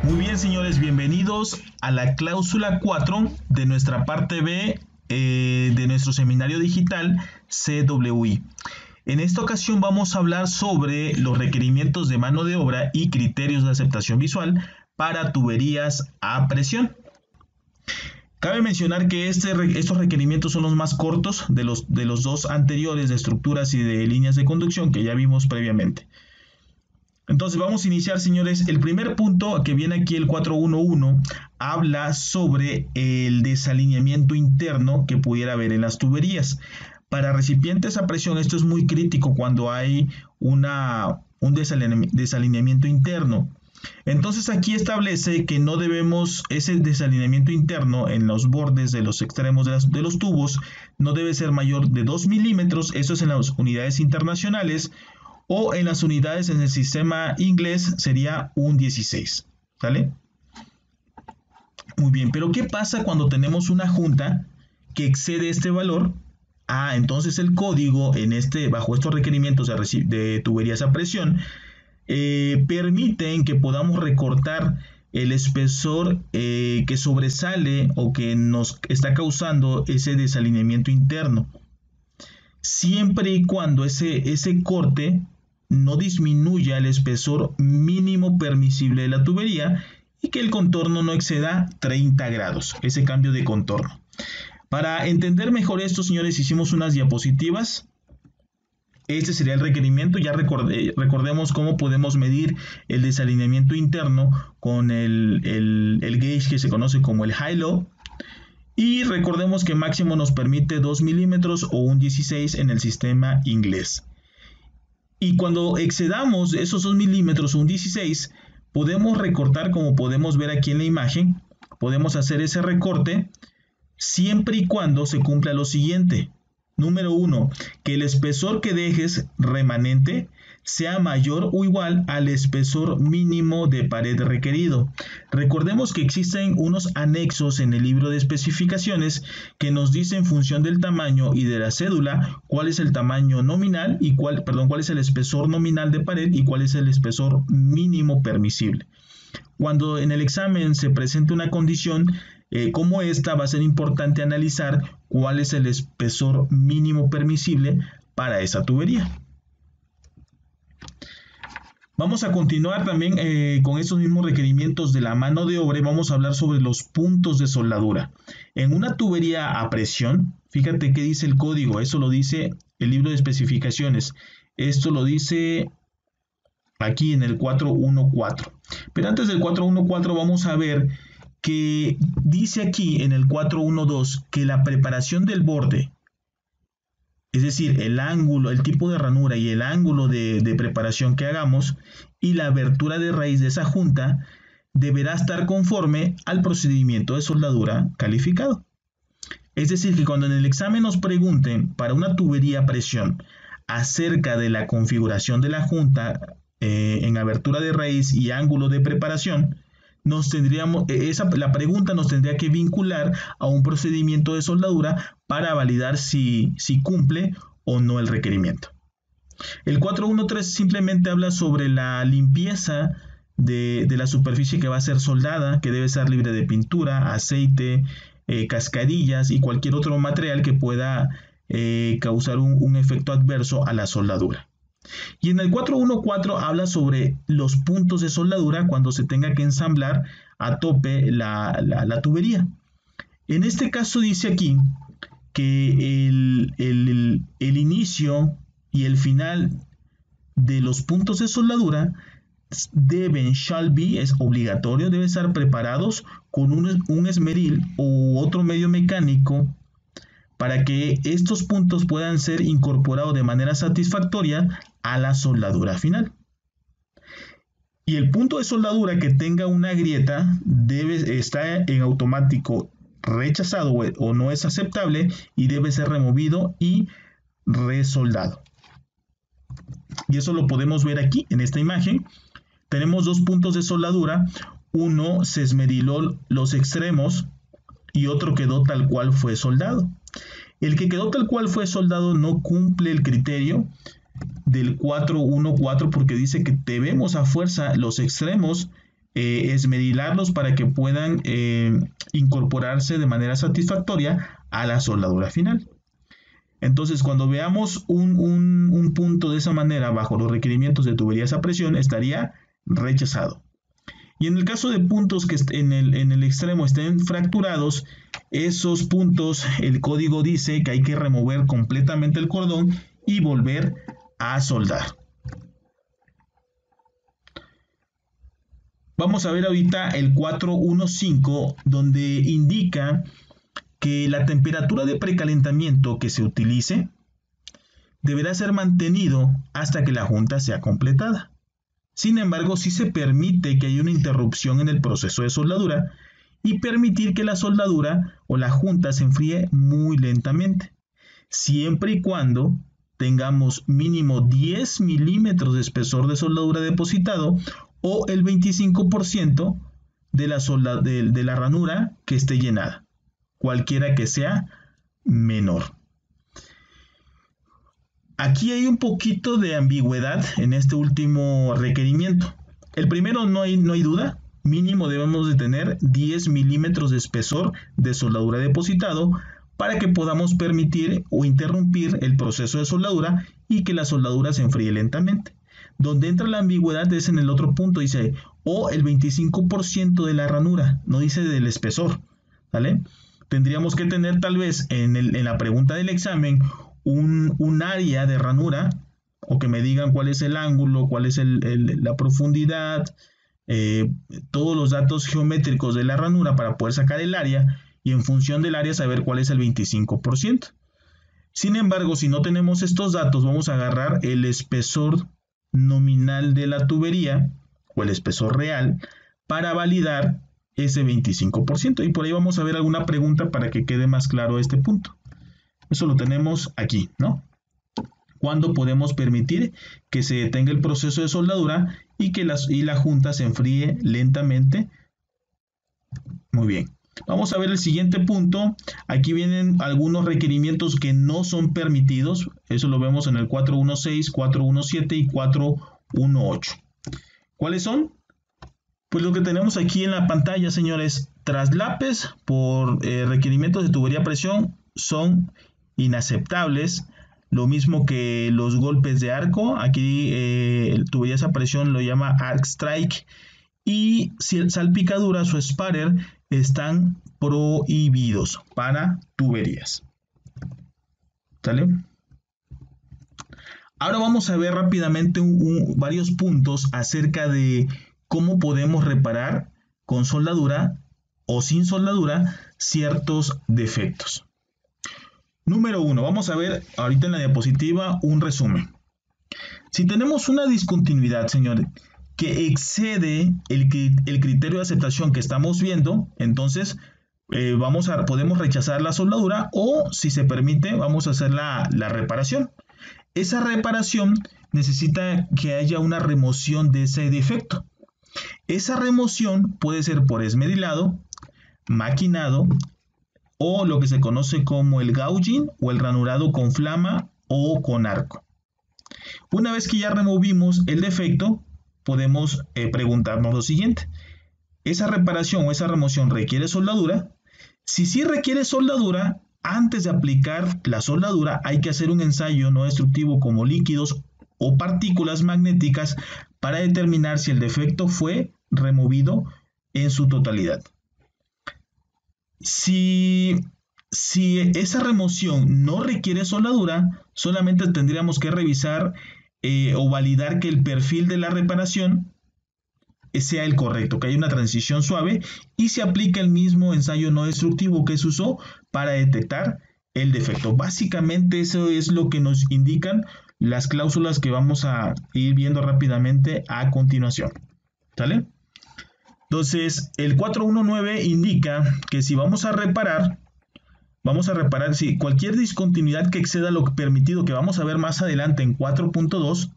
Muy bien, señores, bienvenidos a la cláusula 4 de nuestra parte B de nuestro seminario digital CWI. En esta ocasión vamos a hablar sobre los requerimientos de mano de obra y criterios de aceptación visual para tuberías a presión. Cabe mencionar que estos requerimientos son los más cortos de los dos anteriores de estructuras y de líneas de conducción que ya vimos previamente. Entonces vamos a iniciar, señores. El primer punto que viene aquí, el 411, habla sobre el desalineamiento interno que pudiera haber en las tuberías. Para recipientes a presión esto es muy crítico cuando hay un desalineamiento interno. Entonces aquí establece que no debemos, ese desalineamiento interno en los bordes de los extremos de los tubos no debe ser mayor de 2 milímetros, eso es en las unidades internacionales, o en las unidades en el sistema inglés sería un 16, ¿sale? Muy bien, pero ¿qué pasa cuando tenemos una junta que excede este valor? Entonces el código bajo estos requerimientos de tuberías a presión permiten que podamos recortar el espesor que sobresale o que nos está causando ese desalineamiento interno, siempre y cuando ese corte no disminuya el espesor mínimo permisible de la tubería y que el contorno no exceda 30 grados, ese cambio de contorno. Para entender mejor esto, señores, hicimos unas diapositivas. Este sería el requerimiento. Ya recordemos cómo podemos medir el desalineamiento interno con el gauge que se conoce como el high-low. Y recordemos que máximo nos permite 2 milímetros o un 16 en el sistema inglés. Y cuando excedamos esos 2 milímetros o un 16, podemos recortar, como podemos ver aquí en la imagen. Podemos hacer ese recorte siempre y cuando se cumpla lo siguiente. Número 1, que el espesor que dejes remanente sea mayor o igual al espesor mínimo de pared requerido. Recordemos que existen unos anexos en el libro de especificaciones que nos dicen en función del tamaño y de la cédula cuál es el tamaño nominal y cuál es el espesor nominal de pared y cuál es el espesor mínimo permisible. Cuando en el examen se presente una condición como esta, va a ser importante analizar cuál es el espesor mínimo permisible para esa tubería. Vamos a continuar también con estos mismos requerimientos de la mano de obra y vamos a hablar sobre los puntos de soldadura. En una tubería a presión, fíjate qué dice el código, eso lo dice el libro de especificaciones, esto lo dice aquí en el 414. Pero antes del 414 vamos a ver que dice aquí en el 412 que la preparación del borde, es decir, el ángulo, el tipo de ranura y el ángulo de preparación que hagamos y la abertura de raíz de esa junta deberá estar conforme al procedimiento de soldadura calificado. Es decir, que cuando en el examen nos pregunten para una tubería a presión acerca de la configuración de la junta en abertura de raíz y ángulo de preparación, la pregunta nos tendría que vincular a un procedimiento de soldadura para validar si cumple o no el requerimiento. El 413 simplemente habla sobre la limpieza de la superficie que va a ser soldada, que debe ser libre de pintura, aceite, cascarillas y cualquier otro material que pueda causar un efecto adverso a la soldadura. Y en el 414 habla sobre los puntos de soldadura cuando se tenga que ensamblar a tope la tubería. En este caso dice aquí que el inicio y el final de los puntos de soldadura es obligatorio, deben estar preparados con un esmeril u otro medio mecánico para que estos puntos puedan ser incorporados de manera satisfactoria a la soldadura final. Y el punto de soldadura que tenga una grieta debe estar en automático rechazado o no es aceptable y debe ser removido y resoldado. Y eso lo podemos ver aquí en esta imagen. Tenemos dos puntos de soldadura, uno se esmeriló los extremos y otro quedó tal cual fue soldado. El que quedó tal cual fue soldado no cumple el criterio del 414 porque dice que debemos a fuerza los extremos esmerilarlos para que puedan incorporarse de manera satisfactoria a la soldadura final. Entonces, cuando veamos un punto de esa manera bajo los requerimientos de tuberías a presión, estaría rechazado. Y en el caso de puntos que en el extremo estén fracturados, esos puntos, el código dice que hay que remover completamente el cordón y volver a soldar. Vamos a ver ahorita el 415, donde indica que la temperatura de precalentamiento que se utilice deberá ser mantenido hasta que la junta sea completada. Sin embargo, sí se permite que haya una interrupción en el proceso de soldadura y permitir que la soldadura o la junta se enfríe muy lentamente, siempre y cuando tengamos mínimo 10 milímetros de espesor de soldadura depositado o el 25% de la ranura que esté llenada, cualquiera que sea menor. Aquí hay un poquito de ambigüedad en este último requerimiento. El primero no hay duda, mínimo debemos de tener 10 milímetros de espesor de soldadura depositado para que podamos permitir o interrumpir el proceso de soldadura y que la soldadura se enfríe lentamente. Donde entra la ambigüedad es en el otro punto, dice o el 25% de la ranura, no dice del espesor, ¿vale? Tendríamos que tener tal vez en la pregunta del examen un área de ranura, o que me digan cuál es el ángulo, cuál es la profundidad, todos los datos geométricos de la ranura para poder sacar el área y en función del área saber cuál es el 25%. Sin embargo, si no tenemos estos datos, vamos a agarrar el espesor nominal de la tubería o el espesor real para validar ese 25%. Y por ahí vamos a ver alguna pregunta para que quede más claro este punto. Eso lo tenemos aquí, ¿no? ¿Cuándo podemos permitir que se detenga el proceso de soldadura y que la junta se enfríe lentamente? Muy bien. Vamos a ver el siguiente punto. Aquí vienen algunos requerimientos que no son permitidos. Eso lo vemos en el 416, 417 y 418. ¿Cuáles son? Pues lo que tenemos aquí en la pantalla, señores. Traslapes por requerimientos de tubería a presión son inaceptables. Lo mismo que los golpes de arco. Aquí tuberías a presión lo llama arc strike. Y salpicaduras o spatter están prohibidos para tuberías. ¿Sale? Ahora vamos a ver rápidamente varios puntos acerca de cómo podemos reparar con soldadura o sin soldadura ciertos defectos. Número 1, vamos a ver ahorita en la diapositiva un resumen. Si tenemos una discontinuidad, señores, que excede el criterio de aceptación que estamos viendo, entonces podemos rechazar la soldadura o, si se permite, vamos a hacer la reparación. Esa reparación necesita que haya una remoción de ese defecto. Esa remoción puede ser por esmerilado, maquinado o lo que se conoce como el gouging o el ranurado con flama o con arco. Una vez que ya removimos el defecto, podemos preguntarnos lo siguiente. ¿Esa reparación o esa remoción requiere soldadura? Si sí requiere soldadura, antes de aplicar la soldadura hay que hacer un ensayo no destructivo como líquidos o partículas magnéticas para determinar si el defecto fue removido en su totalidad. Si esa remoción no requiere soldadura, solamente tendríamos que revisar o validar que el perfil de la reparación sea el correcto, que haya una transición suave y se aplica el mismo ensayo no destructivo que se usó para detectar el defecto. Básicamente eso es lo que nos indican las cláusulas que vamos a ir viendo rápidamente a continuación. ¿Sale? Entonces, el 419 indica que si vamos a reparar si cualquier discontinuidad que exceda lo permitido, que vamos a ver más adelante en 4.2,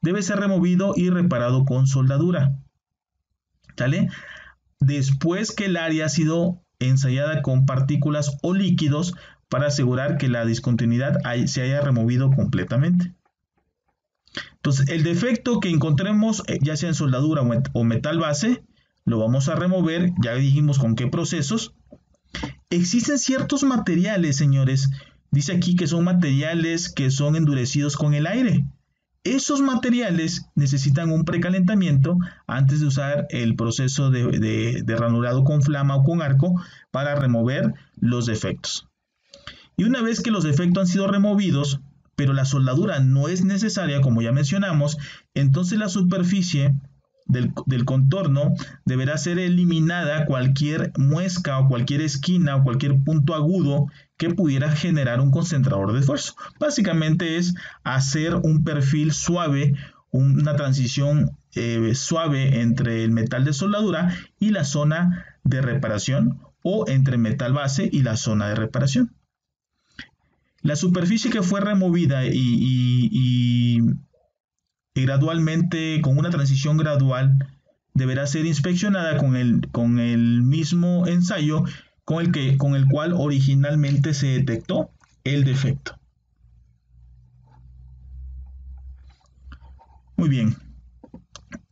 debe ser removido y reparado con soldadura. ¿Sale? Después que el área ha sido ensayada con partículas o líquidos para asegurar que la discontinuidad se haya removido completamente. Entonces, el defecto que encontremos, ya sea en soldadura o metal base, lo vamos a remover, ya dijimos con qué procesos. Existen ciertos materiales, señores, dice aquí que son materiales que son endurecidos con el aire. Esos materiales necesitan un precalentamiento antes de usar el proceso de ranurado con flama o con arco para remover los defectos. Y una vez que los defectos han sido removidos, pero la soldadura no es necesaria, como ya mencionamos, entonces la superficie del contorno deberá ser eliminada cualquier muesca o cualquier esquina o cualquier punto agudo que pudiera generar un concentrador de esfuerzo. Básicamente es hacer un perfil suave, una transición suave entre el metal de soldadura y la zona de reparación, o entre metal base y la zona de reparación. La superficie que fue removida y gradualmente, con una transición gradual, deberá ser inspeccionada con el mismo ensayo con el cual originalmente se detectó el defecto. Muy bien.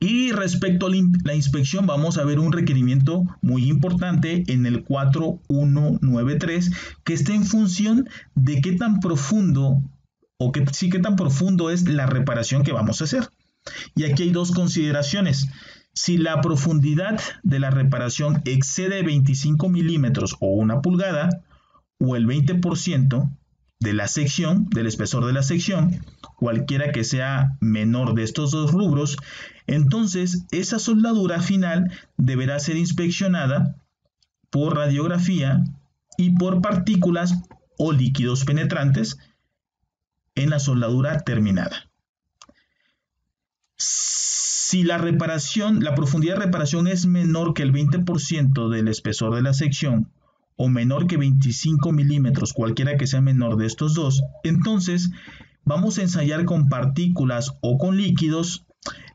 Y respecto a la inspección, vamos a ver un requerimiento muy importante en el 4193, que está en función de qué tan profundo qué tan profundo es la reparación que vamos a hacer. Y aquí hay dos consideraciones. Si la profundidad de la reparación excede 25 milímetros o 1 pulgada, o el 20% de la sección, del espesor de la sección, cualquiera que sea menor de estos dos rubros, entonces esa soldadura final deberá ser inspeccionada por radiografía y por partículas o líquidos penetrantes en la soldadura terminada. Si la profundidad de reparación es menor que el 20% del espesor de la sección o menor que 25 milímetros, cualquiera que sea menor de estos dos, entonces vamos a ensayar con partículas o con líquidos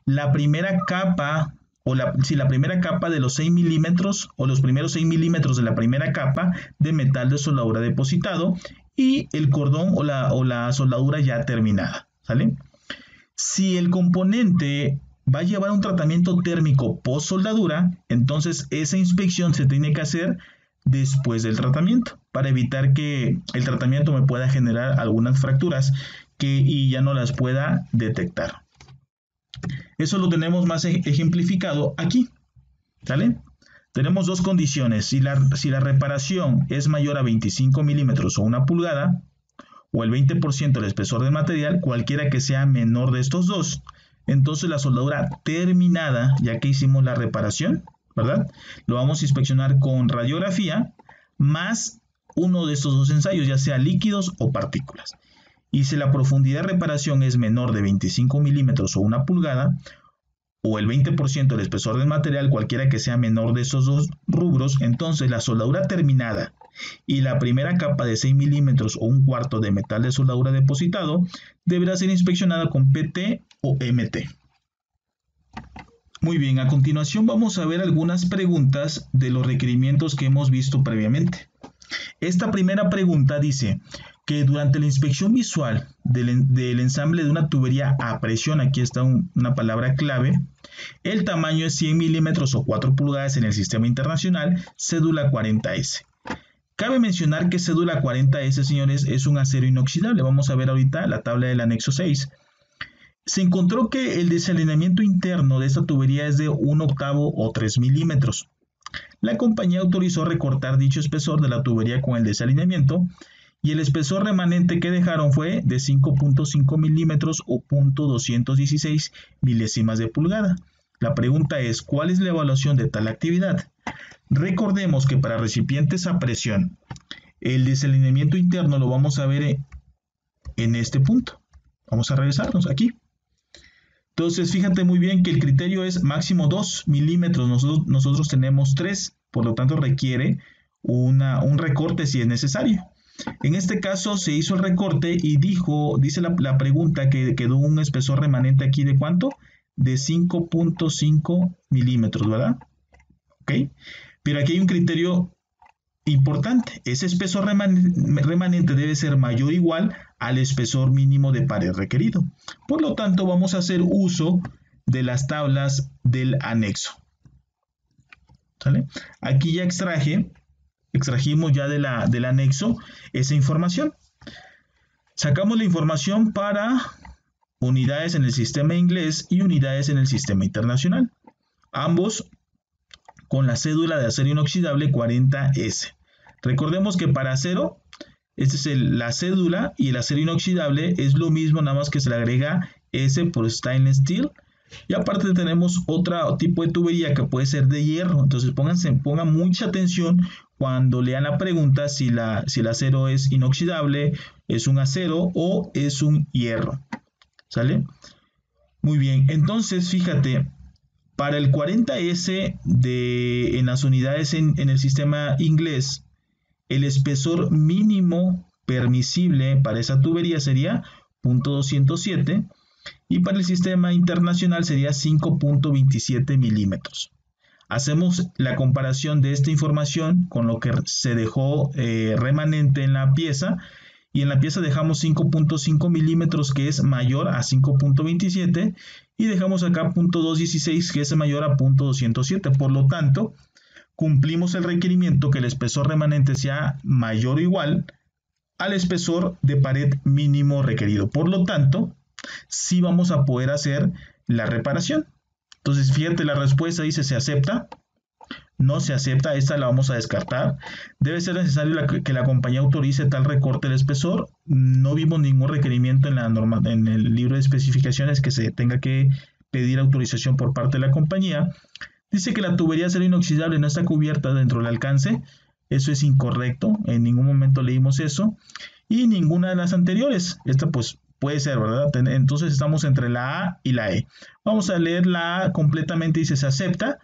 la primera capa la primera capa de los 6 milímetros o los primeros 6 milímetros de la primera capa de metal de soldadura depositado y el cordón o la soldadura ya terminada, ¿sale? Si el componente va a llevar un tratamiento térmico post soldadura, entonces esa inspección se tiene que hacer después del tratamiento para evitar que el tratamiento me pueda generar algunas fracturas y ya no las pueda detectar. Eso lo tenemos más ejemplificado aquí, ¿sale? Tenemos dos condiciones. Si la reparación es mayor a 25 milímetros o 1 pulgada, o el 20% del espesor del material, cualquiera que sea menor de estos dos, entonces la soldadura terminada, ya que hicimos la reparación, ¿verdad? Lo vamos a inspeccionar con radiografía más uno de estos dos ensayos, ya sea líquidos o partículas. Y si la profundidad de reparación es menor de 25 milímetros o 1 pulgada, o el 20% del espesor del material, cualquiera que sea menor de esos dos rubros, entonces la soldadura terminada y la primera capa de 6 milímetros o 1/4 de metal de soldadura depositado deberá ser inspeccionada con PT o MT. Muy bien, a continuación vamos a ver algunas preguntas de los requerimientos que hemos visto previamente. Esta primera pregunta dice que durante la inspección visual del ensamble de una tubería a presión, aquí está una palabra clave, el tamaño es 100 milímetros o 4 pulgadas en el sistema internacional, cédula 40S. Cabe mencionar que cédula 40S, señores, es un acero inoxidable. Vamos a ver ahorita la tabla del anexo 6. Se encontró que el desalineamiento interno de esta tubería es de 1/8 o 3 milímetros. La compañía autorizó recortar dicho espesor de la tubería con el desalineamiento y el espesor remanente que dejaron fue de 5.5 milímetros o 0.216 milésimas de pulgada. La pregunta es, ¿cuál es la evaluación de tal actividad? Recordemos que para recipientes a presión, el desalineamiento interno lo vamos a ver en este punto. Vamos a regresarnos aquí. Entonces, fíjate muy bien que el criterio es máximo 2 milímetros. Nosotros tenemos 3, por lo tanto requiere un recorte si es necesario. En este caso se hizo el recorte y dice la pregunta que quedó un espesor remanente aquí de ¿cuánto? De 5.5 milímetros, ¿verdad? ¿Ok? Pero aquí hay un criterio importante. Ese espesor remanente debe ser mayor o igual al espesor mínimo de pared requerido. Por lo tanto, vamos a hacer uso de las tablas del anexo. ¿sale? Aquí ya extrajimos ya del anexo esa información. Sacamos la información para unidades en el sistema inglés y unidades en el sistema internacional. Ambos con la cédula de acero inoxidable 40S. Recordemos que para acero, esta es la cédula, y el acero inoxidable es lo mismo, nada más que se le agrega S por stainless steel. Y aparte tenemos otro tipo de tubería que puede ser de hierro. Entonces pongan mucha atención cuando lean la pregunta si el acero es inoxidable, es un acero o es un hierro. ¿Sale? Muy bien, entonces fíjate, para el 40S en las unidades en el sistema inglés, el espesor mínimo permisible para esa tubería sería 0.207 y para el sistema internacional sería 5.27 milímetros. Hacemos la comparación de esta información con lo que se dejó remanente en la pieza, y en la pieza dejamos 5.5 milímetros, que es mayor a 5.27, y dejamos acá 0.216, que es mayor a 0.207. Por lo tanto, cumplimos el requerimiento que el espesor remanente sea mayor o igual al espesor de pared mínimo requerido. Por lo tanto, sí vamos a poder hacer la reparación. Entonces, fíjate, la respuesta dice: ¿se acepta? No se acepta, esta la vamos a descartar. Debe ser necesario que la compañía autorice tal recorte del espesor. No vimos ningún requerimiento en el libro de especificaciones que se tenga que pedir autorización por parte de la compañía. Dice que la tubería de acero inoxidable no está cubierta dentro del alcance. Eso es incorrecto, en ningún momento leímos eso. Y ninguna de las anteriores. Esta pues puede ser, ¿verdad? Entonces estamos entre la A y la E. Vamos a leer la A completamente. Dice: se acepta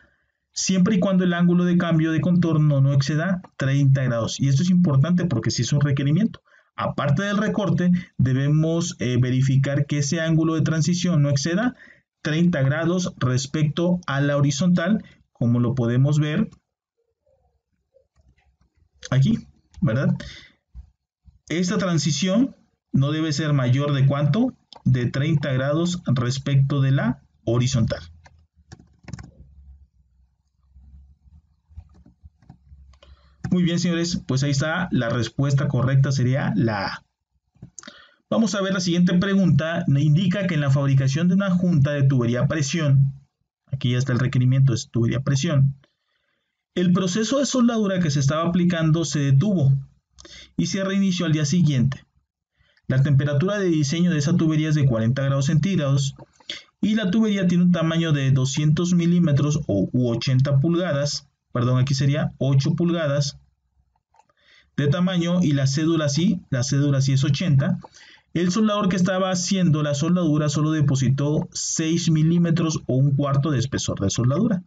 siempre y cuando el ángulo de cambio de contorno no exceda 30 grados. Y esto es importante porque sí es un requerimiento. Aparte del recorte, debemos verificar que ese ángulo de transición no exceda 30 grados respecto a la horizontal, como lo podemos ver aquí, ¿verdad? Esta transición no debe ser mayor de ¿cuánto? De 30 grados respecto de la horizontal. Muy bien, señores, pues ahí está, la respuesta correcta sería la A. Vamos a ver la siguiente pregunta. Indica que en la fabricación de una junta de tubería a presión, aquí ya está el requerimiento, es tubería a presión, el proceso de soldadura que se estaba aplicando se detuvo y se reinició al día siguiente. La temperatura de diseño de esa tubería es de 40 grados centígrados y la tubería tiene un tamaño de 200 milímetros u 80 pulgadas, perdón, aquí sería 8 pulgadas de tamaño, y la cédula sí es 80. El soldador que estaba haciendo la soldadura solo depositó 6 milímetros o un cuarto de espesor de soldadura.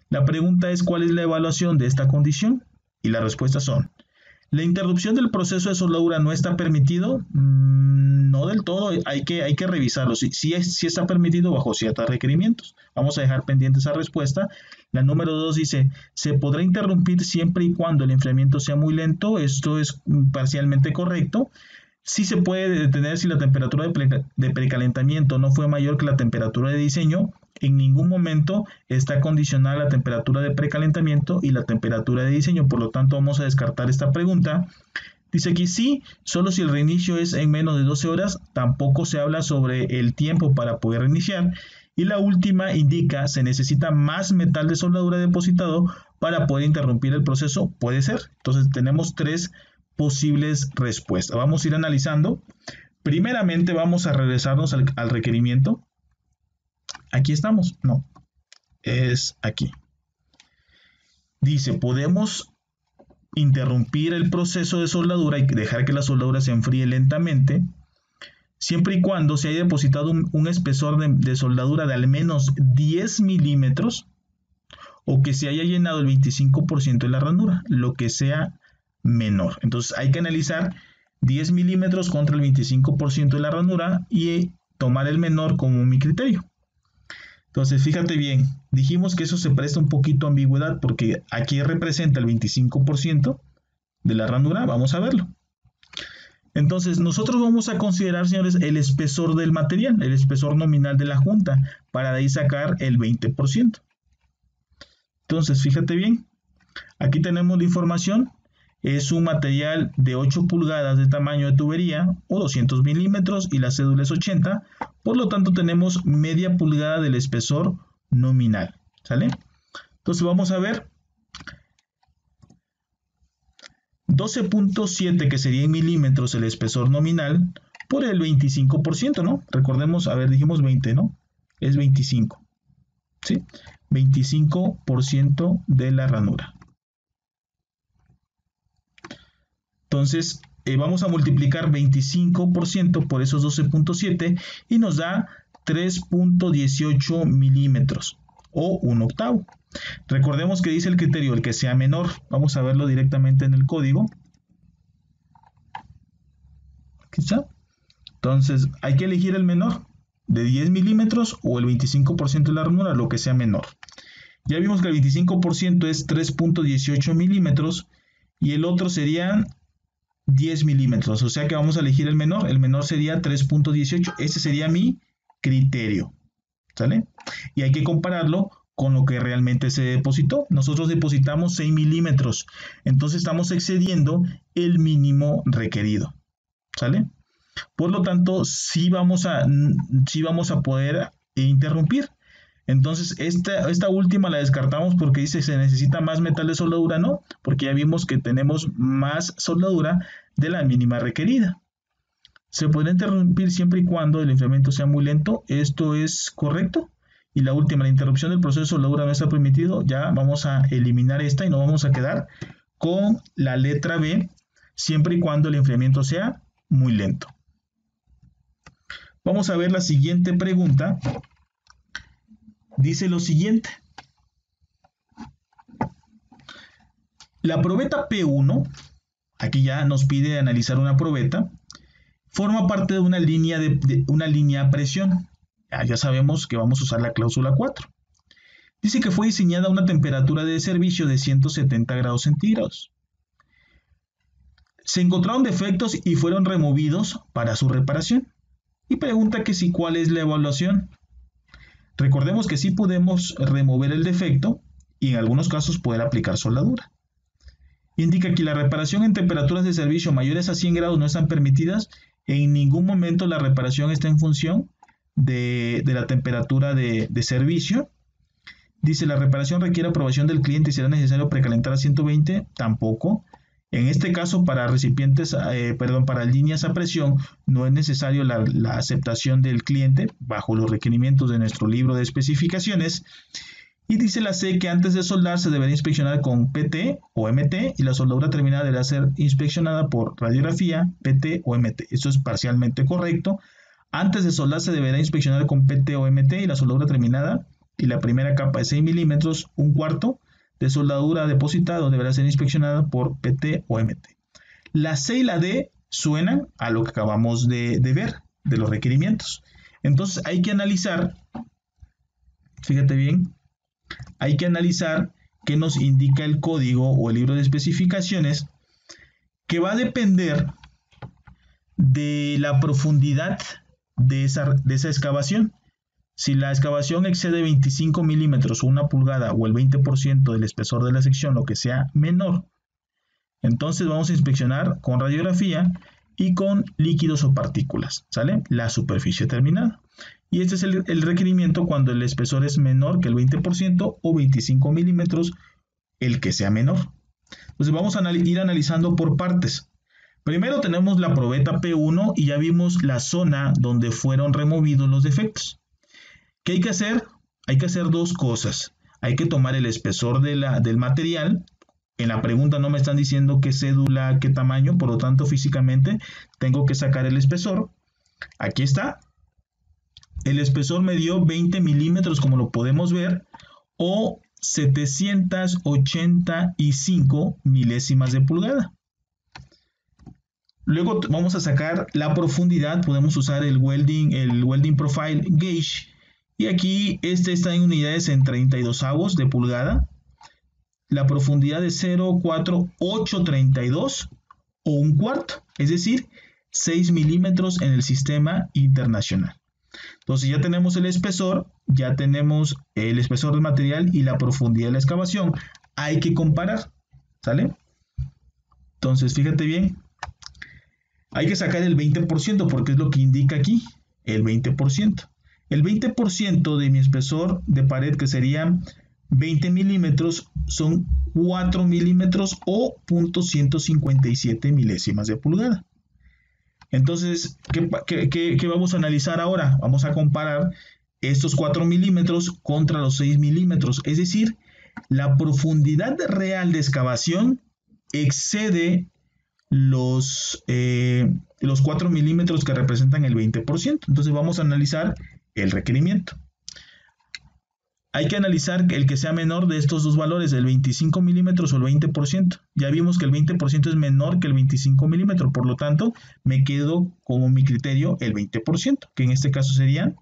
La pregunta es: ¿cuál es la evaluación de esta condición? Y las respuestas son: ¿la interrupción del proceso de soldadura no está permitido? No del todo, hay que revisarlo. Si está permitido bajo ciertos requerimientos. Vamos a dejar pendiente esa respuesta. La número 2 dice: ¿se podrá interrumpir siempre y cuando el enfriamiento sea muy lento? Esto es parcialmente correcto. Sí se puede detener si la temperatura de precalentamiento no fue mayor que la temperatura de diseño. En ningún momento está condicionada la temperatura de precalentamiento y la temperatura de diseño. Por lo tanto, vamos a descartar esta pregunta. Dice aquí sí, solo si el reinicio es en menos de 12 horas. Tampoco se habla sobre el tiempo para poder reiniciar. Y la última indica: ¿se necesita más metal de soldadura depositado para poder interrumpir el proceso? Puede ser. Entonces tenemos tres posibles respuestas. Vamos a ir analizando. Primeramente vamos a regresarnos al requerimiento. Aquí estamos. No, es aquí. Dice: podemos interrumpir el proceso de soldadura y dejar que la soldadura se enfríe lentamente, siempre y cuando se haya depositado un espesor de soldadura de al menos 10 milímetros o que se haya llenado el 25% de la ranura, lo que sea menor. Entonces hay que analizar 10 milímetros contra el 25% de la ranura y tomar el menor como mi criterio. Entonces fíjate bien, dijimos que eso se presta un poquito a ambigüedad porque aquí representa el 25% de la ranura. Vamos a verlo. Entonces nosotros vamos a considerar, señores, el espesor del material, el espesor nominal de la junta, para de ahí sacar el 20%. Entonces, fíjate bien, aquí tenemos la información. Es un material de 8 pulgadas de tamaño de tubería o 200 milímetros y la cédula es 80. Por lo tanto, tenemos media pulgada del espesor nominal. ¿Sale? Entonces, vamos a ver. 12.7, que sería en milímetros el espesor nominal, por el 25%, ¿no? Recordemos, a ver, dijimos 20, ¿no? Es 25. ¿Sí? 25% de la ranura. Entonces, vamos a multiplicar 25% por esos 12.7 y nos da 3.18 milímetros o 1/8. Recordemos que dice el criterio, el que sea menor. Vamos a verlo directamente en el código. Aquí está. Entonces, hay que elegir el menor, de 10 milímetros o el 25% de la ranura, lo que sea menor. Ya vimos que el 25% es 3.18 milímetros y el otro serían 10 milímetros, o sea que vamos a elegir el menor sería 3.18, ese sería mi criterio, ¿sale? Y hay que compararlo con lo que realmente se depositó. Nosotros depositamos 6 milímetros, entonces estamos excediendo el mínimo requerido, ¿sale? Por lo tanto, sí vamos a poder interrumpir. Entonces, esta última la descartamos porque dice que se necesita más metal de soldadura, no, porque ya vimos que tenemos más soldadura de la mínima requerida. Se puede interrumpir siempre y cuando el enfriamiento sea muy lento, esto es correcto. Y la última, la interrupción del proceso de soldadura no está permitido, ya vamos a eliminar esta y nos vamos a quedar con la letra B, siempre y cuando el enfriamiento sea muy lento. Vamos a ver la siguiente pregunta. Dice lo siguiente. La probeta P1, aquí ya nos pide analizar una probeta, forma parte de una línea a presión. Ya sabemos que vamos a usar la cláusula 4. Dice que fue diseñada a una temperatura de servicio de 170 grados centígrados. Se encontraron defectos y fueron removidos para su reparación. Y pregunta que si cuál es la evaluación. Recordemos que sí podemos remover el defecto y en algunos casos poder aplicar soldadura. Indica que la reparación en temperaturas de servicio mayores a 100 grados no están permitidas. En ningún momento la reparación está en función de la temperatura de servicio. Dice la reparación requiere aprobación del cliente y será necesario precalentar a 120. Tampoco. En este caso, para para líneas a presión, no es necesario la aceptación del cliente bajo los requerimientos de nuestro libro de especificaciones. Y dice la C que antes de soldar se deberá inspeccionar con PT o MT y la soldadura terminada deberá ser inspeccionada por radiografía, PT o MT. Esto es parcialmente correcto. Antes de soldar se deberá inspeccionar con PT o MT y la soldadura terminada y la primera capa de 6 milímetros, 1/4 de soldadura depositada deberá ser inspeccionada por PT o MT. La C y la D suenan a lo que acabamos de ver, de los requerimientos. Entonces hay que analizar, fíjate bien, hay que analizar qué nos indica el código o el libro de especificaciones, que va a depender de la profundidad de esa excavación. Si la excavación excede 25 milímetros o 1 pulgada o el 20% del espesor de la sección, lo que sea menor, entonces vamos a inspeccionar con radiografía y con líquidos o partículas, ¿sale? La superficie terminada. Y este es el requerimiento cuando el espesor es menor que el 20% o 25 milímetros, el que sea menor. Entonces vamos a ir analizando por partes. Primero tenemos la probeta P1 y ya vimos la zona donde fueron removidos los defectos. ¿Qué hay que hacer? Hay que hacer dos cosas. Hay que tomar el espesor del material. En la pregunta no me están diciendo qué cédula, qué tamaño, por lo tanto físicamente tengo que sacar el espesor. Aquí está. El espesor me dio 20 milímetros, como lo podemos ver, o 785 milésimas de pulgada. Luego vamos a sacar la profundidad. Podemos usar el welding profile gauge. Y aquí este está en unidades en 32avos de pulgada. La profundidad de 0,4832 o 1/4, es decir, 6 milímetros en el sistema internacional. Entonces ya tenemos el espesor ya tenemos el espesor del material y la profundidad de la excavación. Hay que comparar, ¿sale? Entonces, fíjate bien, hay que sacar el 20% porque es lo que indica aquí, el 20%. El 20% de mi espesor de pared, que serían 20 milímetros, son 4 milímetros o 0.157 milésimas de pulgada. Entonces, ¿qué vamos a analizar ahora? Vamos a comparar estos 4 milímetros contra los 6 milímetros. Es decir, la profundidad real de excavación excede los 4 milímetros que representan el 20%. Entonces vamos a analizar el requerimiento. Hay que analizar el que sea menor de estos dos valores, el 25 milímetros o el 20%. Ya vimos que el 20% es menor que el 25 milímetros, por lo tanto, me quedo como mi criterio el 20%, que en este caso serían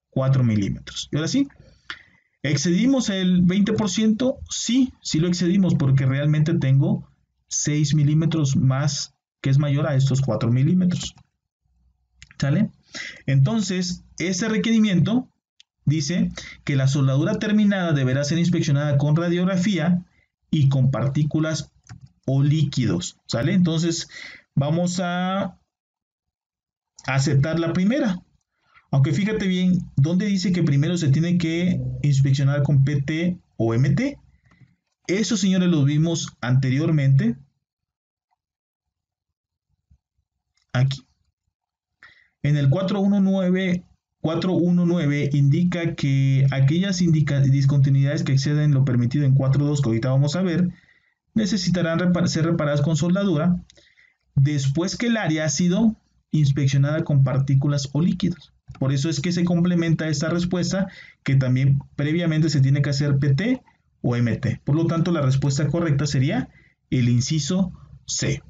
4 milímetros. Y ahora sí, ¿excedimos el 20%? Sí, sí lo excedimos porque realmente tengo 6 milímetros más, que es mayor a estos 4 milímetros. ¿Sale? Entonces, este requerimiento dice que la soldadura terminada deberá ser inspeccionada con radiografía y con partículas o líquidos, ¿sale? Entonces vamos a aceptar la primera. Aunque fíjate bien, ¿dónde dice que primero se tiene que inspeccionar con PT o MT? Eso, señores, lo vimos anteriormente. Aquí. En el 419 indica que aquellas discontinuidades que exceden lo permitido en 4.2, que ahorita vamos a ver, necesitarán ser reparadas con soldadura después que el área ha sido inspeccionada con partículas o líquidos. Por eso es que se complementa esta respuesta, que también previamente se tiene que hacer PT o MT. Por lo tanto, la respuesta correcta sería el inciso C.